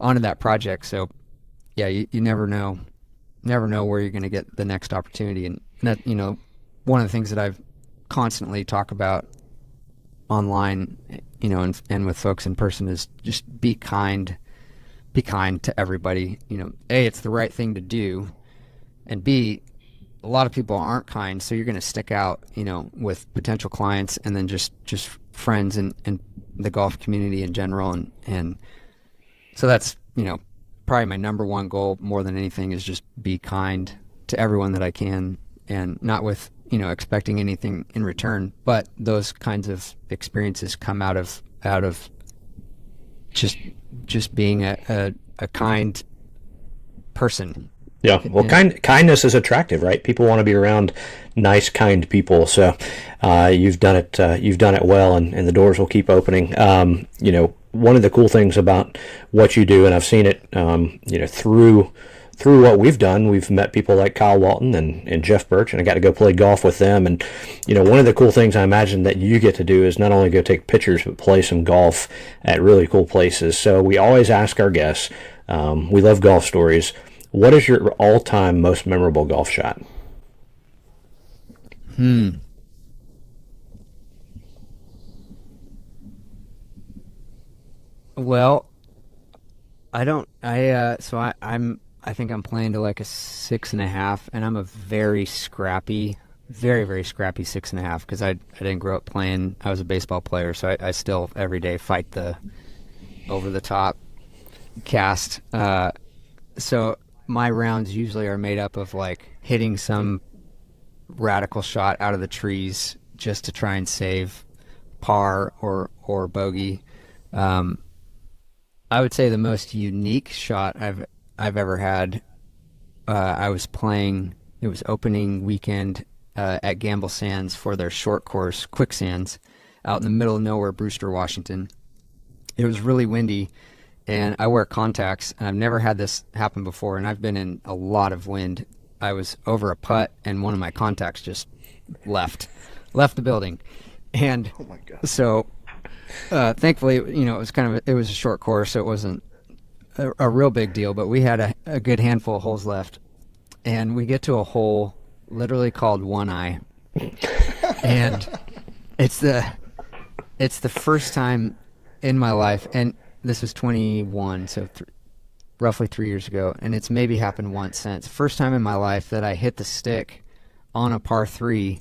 Speaker 2: onto that project. So yeah, you never know where you're going to get the next opportunity. And that one of the things that I've constantly talk about online and with folks in person is just be kind to everybody. A, it's the right thing to do, and B, a lot of people aren't kind, so you're going to stick out with potential clients and then just friends and the golf community in general, and so that's probably my number one goal more than anything, is just be kind to everyone that I can, and not with expecting anything in return, but those kinds of experiences come out of just being a kind person.
Speaker 1: Yeah, well, kindness is attractive, right? People want to be around nice, kind people. So you've done it well, and the doors will keep opening. One of the cool things about what you do, and I've seen it, through what we've done, we've met people like Kyle Walton and Jeff Birch, and I got to go play golf with them. And one of the cool things I imagine that you get to do is not only go take pictures, but play some golf at really cool places. So we always ask our guests, we love golf stories, what is your all-time most memorable golf shot?
Speaker 2: Well, I think I'm playing to like a 6.5, and I'm a very scrappy, very, very scrappy 6.5, because I didn't grow up playing. I was a baseball player, so I still every day fight the over the top cast. So my rounds usually are made up of like hitting some radical shot out of the trees just to try and save par or bogey. I would say the most unique shot I've ever had, I was playing, it was opening weekend at Gamble Sands for their short course Quicksands out in the middle of nowhere, Brewster, Washington. It was really windy, and I wear contacts, and I've never had this happen before, and I've been in a lot of wind. I was over a putt, and one of my contacts just left the building. And
Speaker 3: oh my God.
Speaker 2: So thankfully, it was a short course, so it wasn't a real big deal, but we had a good handful of holes left, and we get to a hole literally called One Eye, and it's the first time in my life, and this was 21, so roughly 3 years ago, and it's maybe happened once since. First time in my life that I hit the stick on a par 3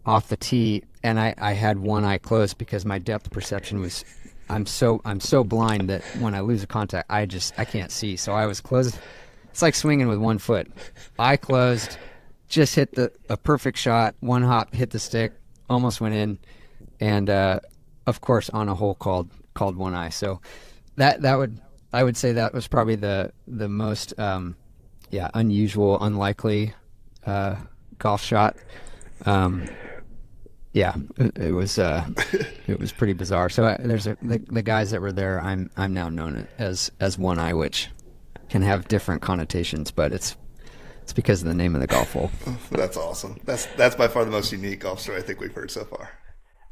Speaker 2: off the tee, and I had one eye closed because my depth perception was, I'm so blind that when I lose a contact, I can't see. So I was closed. It's like swinging with one foot. Eye closed, just hit a perfect shot, one hop, hit the stick, almost went in, and of course on a hole called One Eye. So I would say that was probably the most unusual, unlikely golf shot. It was pretty bizarre. So there's the guys that were there. I'm now known as One Eye, which can have different connotations, but it's because of the name of the golf hole.
Speaker 3: That's awesome. That's by far the most unique golf story I think we've heard so far.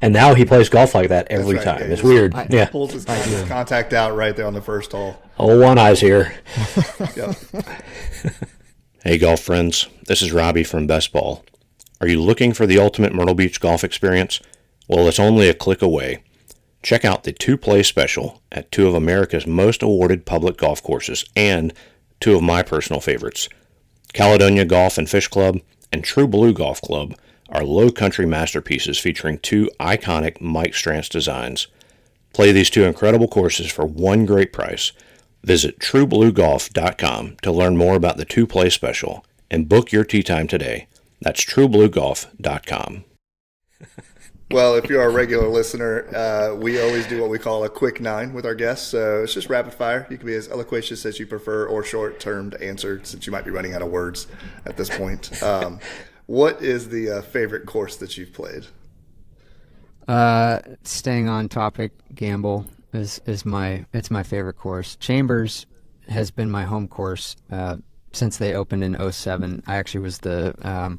Speaker 1: And now he plays golf like that every time. Yeah, it's weird.
Speaker 3: Pulls his contact out right there on the first hole.
Speaker 1: Oh, One Eye's here.
Speaker 3: Yep.
Speaker 1: Hey, golf friends. This is Robbie from Best Ball. Are you looking for the ultimate Myrtle Beach golf experience? Well, it's only a click away. Check out the 2 Play Special at 2 of America's most awarded public golf courses and 2 of my personal favorites. Caledonia Golf and Fish Club and True Blue Golf Club are low country masterpieces featuring 2 iconic Mike Strantz designs. Play these 2 incredible courses for one great price. Visit truebluegolf.com to learn more about the 2 Play Special and book your tee time today. That's truebluegolf.com.
Speaker 3: Well, if you're a regular listener, we always do what we call a quick nine with our guests. So it's just rapid fire. You can be as eloquentious as you prefer or short termed answer since you might be running out of words at this point. What is the favorite course that you've played?
Speaker 2: Staying on topic, Gamble is my favorite course. Chambers has been my home course since they opened in '07. I actually was the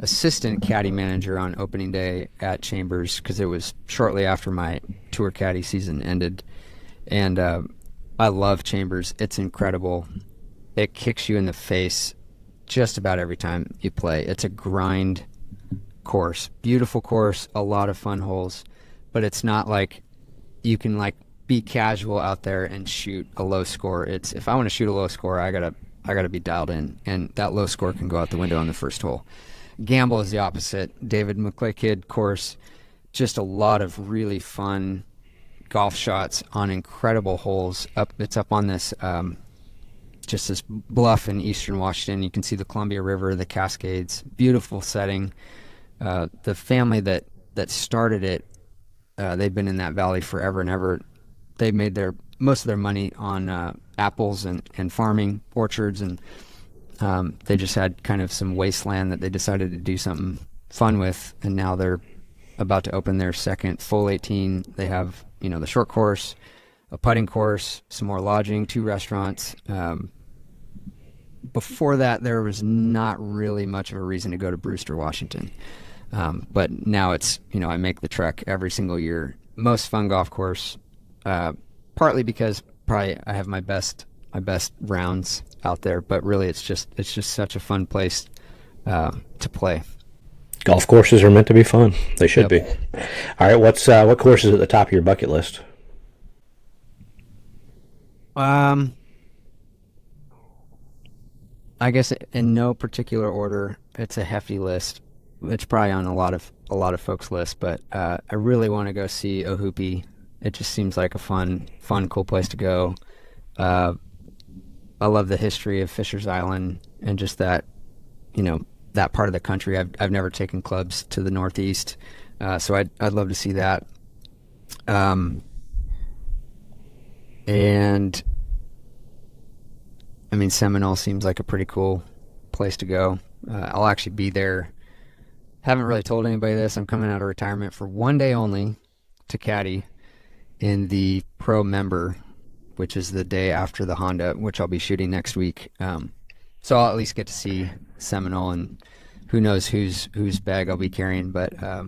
Speaker 2: assistant caddy manager on opening day at Chambers because it was shortly after my tour caddy season ended. And I love Chambers. It's incredible. It kicks you in the face just about every time you play. It's a grind course. Beautiful course, a lot of fun holes, but it's not like you can like be casual out there and shoot a low score. It's if I want to shoot a low score, I gotta be dialed in, and that low score can go out the window on the first hole. Gamble is the opposite. David McClay Kid course, just a lot of really fun golf shots on incredible holes. It's up on this just this bluff in eastern Washington. You can see the Columbia River, the Cascades, beautiful setting. The family that started it, they've been in that valley forever and ever. They made most of their money on apples and farming orchards, and they just had kind of some wasteland that they decided to do something fun with, and now they're about to open their second full 18. They have, the short course, a putting course, some more lodging, 2 restaurants. Before that, there was not really much of a reason to go to Brewster, Washington. But now it's, I make the trek every single year. Most fun golf course, partly because probably I have my best rounds out there, but really it's just such a fun place to play.
Speaker 1: Golf courses are meant to be fun. They should be. All right, what course is at the top of your bucket list?
Speaker 2: I guess in no particular order. It's a hefty list. It's probably on a lot of folks' lists, but I really want to go see Ohoopee. It just seems like a fun, cool place to go. I love the history of Fisher's Island and just that, that part of the country. I've never taken clubs to the Northeast, so I'd love to see that. And I mean, Seminole seems like a pretty cool place to go. I'll actually be there. Haven't really told anybody this. I'm coming out of retirement for one day only to caddy in the pro member, which is the day after the Honda, which I'll be shooting next week. So I'll at least get to see Seminole, and who knows whose bag I'll be carrying. But yeah,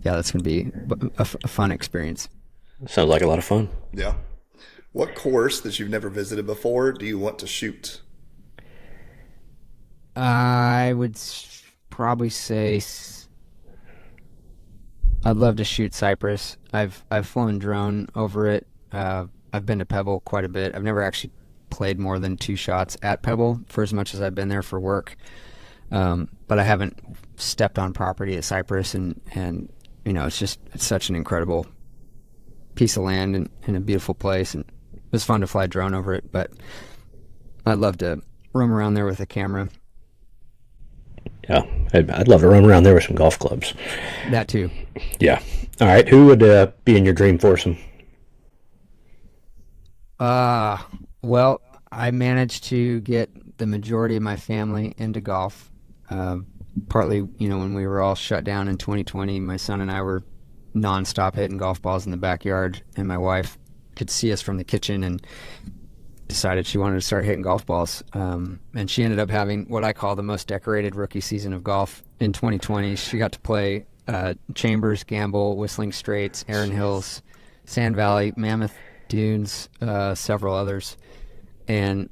Speaker 2: that's going to be a fun experience.
Speaker 1: Sounds like a lot of fun.
Speaker 3: Yeah. What course that you've never visited before do you want to shoot?
Speaker 2: I would probably say I'd love to shoot Cypress. I've flown drone over it. I've been to Pebble quite a bit. I've never actually played more than 2 shots at Pebble for as much as I've been there for work. But I haven't stepped on property at Cypress, and it's such an incredible piece of land and a beautiful place, and it was fun to fly drone over it. But I'd love to roam around there with a camera.
Speaker 1: Yeah, I'd love to roam around there with some golf clubs.
Speaker 2: That too.
Speaker 1: Yeah. All right, who would be in your dream foursome?
Speaker 2: Well, I managed to get the majority of my family into golf. Partly, when we were all shut down in 2020, my son and I were nonstop hitting golf balls in the backyard, and my wife could see us from the kitchen and decided she wanted to start hitting golf balls. And she ended up having what I call the most decorated rookie season of golf in 2020. She got to play Chambers, Gamble, Whistling Straits, Erin Hills, Sand Valley, Mammoth Dunes, several others. And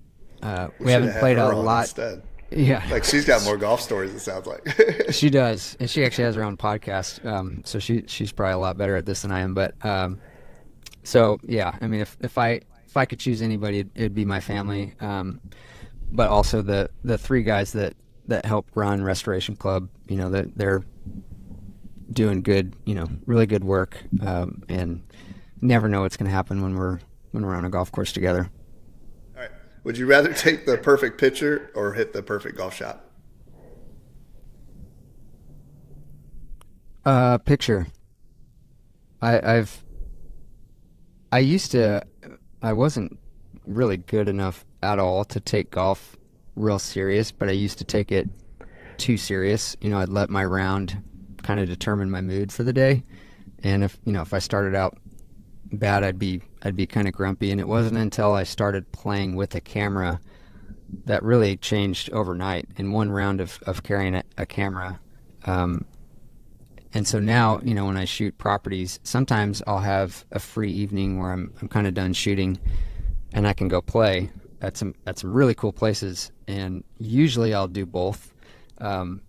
Speaker 2: we haven't played a lot.
Speaker 3: Instead.
Speaker 2: Yeah.
Speaker 3: Like she's got more golf stories, it sounds like.
Speaker 2: She does. And she actually has her own podcast. So she's probably a lot better at this than I am. But so, yeah, I mean, if I could choose anybody, it'd be my family. But also the 3 guys that help run Restoration Club, that they're doing good, really good work, and never know what's going to happen when we're on a golf course together.
Speaker 3: All right. Would you rather take the perfect picture or hit the perfect golf shot?
Speaker 2: Picture. I've I used to I wasn't really good enough at all to take golf real serious, but I used to take it too serious. I'd let my round kind of determine my mood for the day. And if I started out bad, I'd be kind of grumpy. And it wasn't until I started playing with a camera that really changed overnight in one round of carrying a camera. And so now, when I shoot properties, sometimes I'll have a free evening where I'm kind of done shooting and I can go play at some really cool places. And usually I'll do both.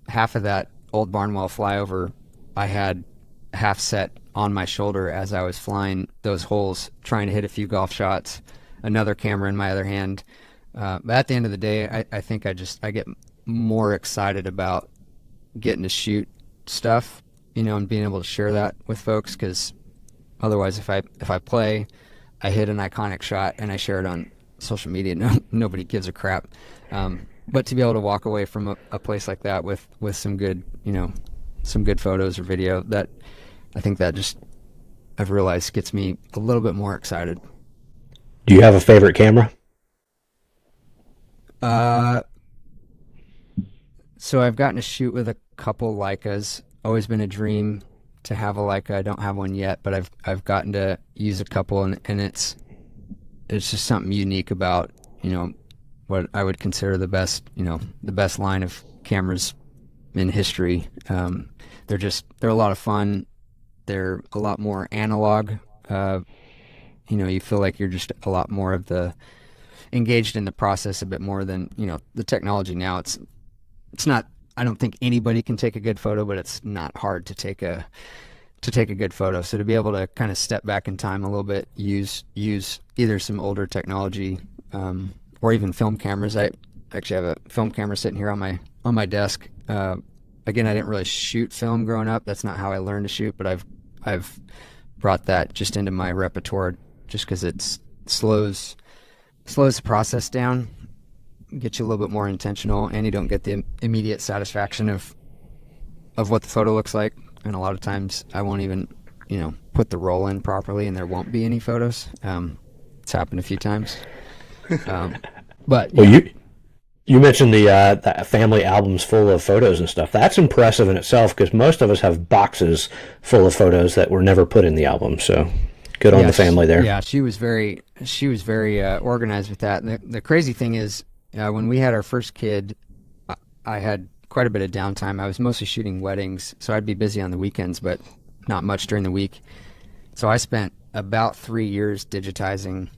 Speaker 2: Half of that old Barnwell flyover, I had half set on my shoulder as I was flying those holes, trying to hit a few golf shots, another camera in my other hand. But at the end of the day, I think I get more excited about getting to shoot stuff, and being able to share that with folks, because otherwise if I play, I hit an iconic shot and I share it on social media, nobody gives a crap. But to be able to walk away from a place like that with some good, some good photos or video, that I think that just, I've realized, gets me a little bit more excited.
Speaker 1: Do you have a favorite camera?
Speaker 2: So I've gotten to shoot with a couple Leicas. Always been a dream to have a Leica. I don't have one yet, but I've gotten to use a couple, and it's just something unique about, what I would consider the best line of cameras in history. They're a lot of fun. They're a lot more analog. You feel like you're just a lot more of the engaged in the process a bit more than, the technology now. It's not, I don't think anybody can take a good photo, but it's not hard to take a good photo. So to be able to kind of step back in time a little bit, use either some older technology, or even film cameras. I actually have a film camera sitting here on my desk. Again, I didn't really shoot film growing up. That's not how I learned to shoot, but I've brought that just into my repertoire, just because it slows the process down, gets you a little bit more intentional, and you don't get the immediate satisfaction of what the photo looks like. And a lot of times I won't even, put the roll in properly, and there won't be any photos. It's happened a few times. But
Speaker 1: well, you mentioned the family albums full of photos and stuff. That's impressive in itself, because most of us have boxes full of photos that were never put in the album. So good on the family there.
Speaker 2: Yeah, she was very organized with that. And the crazy thing is, when we had our first kid, I had quite a bit of downtime. I was mostly shooting weddings, so I'd be busy on the weekends, but not much during the week. So I spent about 3 years digitizing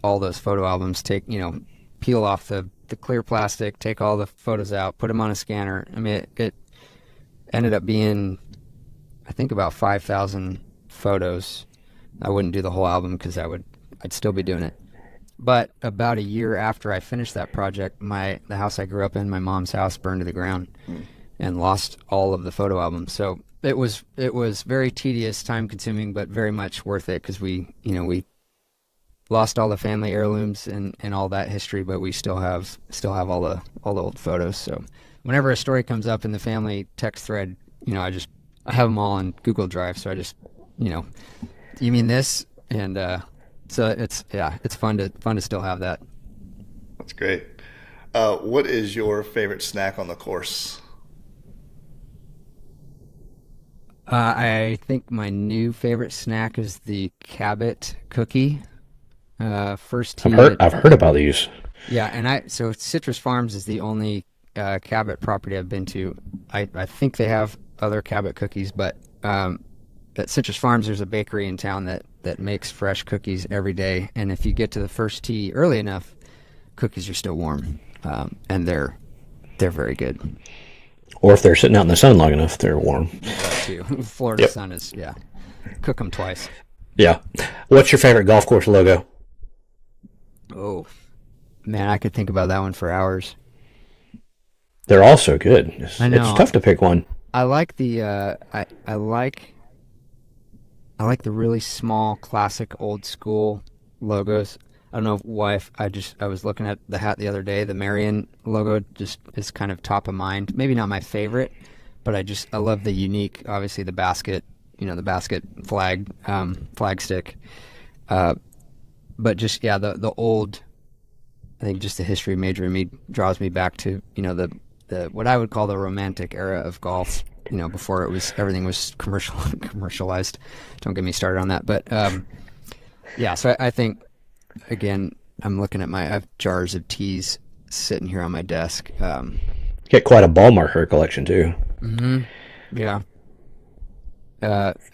Speaker 2: all those photo albums. Peel off the clear plastic, take all the photos out, put them on a scanner. I mean, it ended up being, I think, about 5,000 photos. I wouldn't do the whole album because I'd still be doing it. But about a year after I finished that project, the house I grew up in, my mom's house, burned to the ground and lost all of the photo albums. So it was very tedious, time consuming, but very much worth it, because we lost all the family heirlooms and all that history, but we still have all the old photos. So whenever a story comes up in the family text thread, I have them all on Google Drive. So I just, you mean this? And so it's fun to still have that.
Speaker 3: That's great. What is your favorite snack on the course?
Speaker 2: I think my new favorite snack is the Cabot cookie. First tee.
Speaker 1: I've heard about these.
Speaker 2: Yeah, and so Citrus Farms is the only Cabot property I've been to. I think they have other Cabot cookies, but at Citrus Farms, there's a bakery in town that makes fresh cookies every day. And if you get to the first tee early enough, cookies are still warm, and they're very good.
Speaker 1: Or if they're sitting out in the sun long enough, they're warm.
Speaker 2: That too. Florida sun is, cook them twice.
Speaker 1: Yeah. What's your favorite golf course logo?
Speaker 2: Oh, man, I could think about that one for hours.
Speaker 1: They're all so good.
Speaker 2: I know.
Speaker 1: It's tough to pick one.
Speaker 2: I like the I like the really small, classic, old school logos. I don't know why. I was looking at the hat the other day. The Marion logo just is kind of top of mind. Maybe not my favorite, but I love the unique, obviously the basket, the basket flag stick. But just, yeah, the old, I think just the history major in me draws me back to, the what I would call the romantic era of golf, before everything was commercialized. Don't get me started on that. But, yeah, so I think, again, I'm looking at I have jars of teas sitting here on my desk.
Speaker 1: Get quite a ball marker collection too.
Speaker 2: Mm-hmm. Yeah.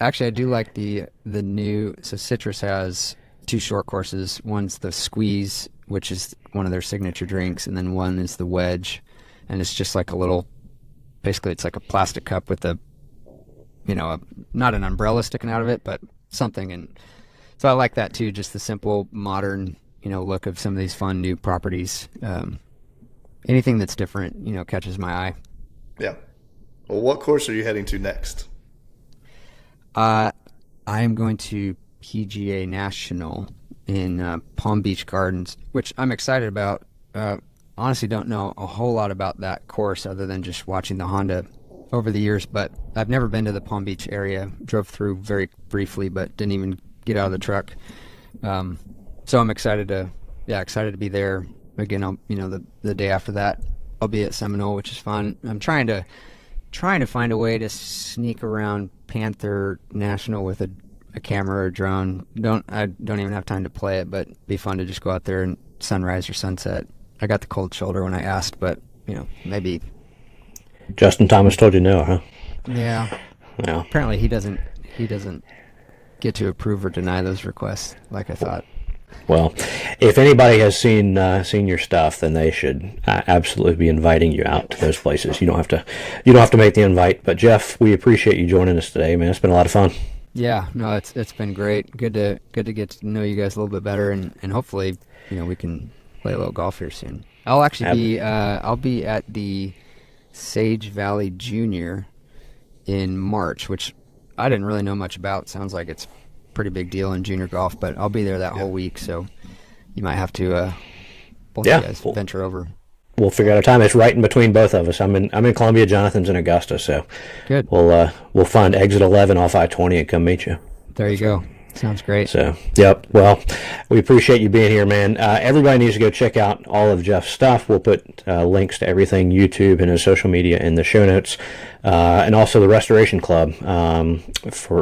Speaker 2: Actually, I do like the new. So Citrus has 2 short courses. One's the Squeeze, which is one of their signature drinks, and then one is the Wedge, and it's just like a little. Basically, it's like a plastic cup with not an umbrella sticking out of it, but something. And so I like that too. Just the simple, modern, look of some of these fun new properties. Anything that's different, catches my eye.
Speaker 3: Yeah. Well, what course are you heading to next?
Speaker 2: I am going to PGA National in Palm Beach Gardens, which I'm excited about. Honestly, don't know a whole lot about that course other than just watching the Honda over the years, but I've never been to the Palm Beach area. Drove through very briefly, but didn't even get out of the truck. So I'm excited to be there. Again, I'll, the day after that, I'll be at Seminole, which is fun. I'm trying to find a way to sneak around Panther National with a camera or drone. I don't even have time to play it, but it'd be fun to just go out there and sunrise or sunset. I got the cold shoulder when I asked, but maybe.
Speaker 1: Justin Thomas told you no, huh?
Speaker 2: Yeah.
Speaker 1: Yeah.
Speaker 2: Apparently he doesn't get to approve or deny those requests like I thought.
Speaker 1: Well, if anybody has seen your stuff, then they should absolutely be inviting you out to those places. You don't have to make the invite. But Jeff, we appreciate you joining us today, man. It's been a lot of fun.
Speaker 2: Yeah, no, it's been great. Good to get to know you guys a little bit better, and hopefully, we can play a little golf here soon. I'll actually I'll be at the Sage Valley Junior in March, which I didn't really know much about. Sounds like it's a pretty big deal in junior golf, but I'll be there that whole week, so you might have to both you guys venture over.
Speaker 1: We'll figure out a time. It's right in between both of us. I'm in Columbia, Jonathan's in Augusta, so
Speaker 2: good.
Speaker 1: We'll find exit 11 off I-20 and come meet you.
Speaker 2: There you go. Sounds great.
Speaker 1: So, yep. Well, we appreciate you being here, man. Everybody needs to go check out all of Jeff's stuff. We'll put links to everything, YouTube and his social media in the show notes, and also the Restoration Club.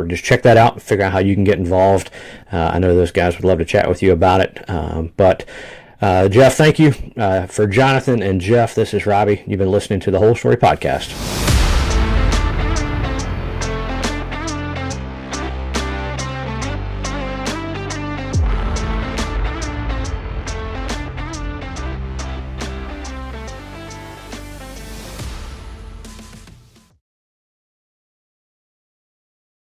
Speaker 1: Just check that out, figure out how you can get involved. I know those guys would love to chat with you about it. But Jeff, thank you. For Jonathan and Jeff, this is Robbie. You've been listening to the Whole Story Podcast.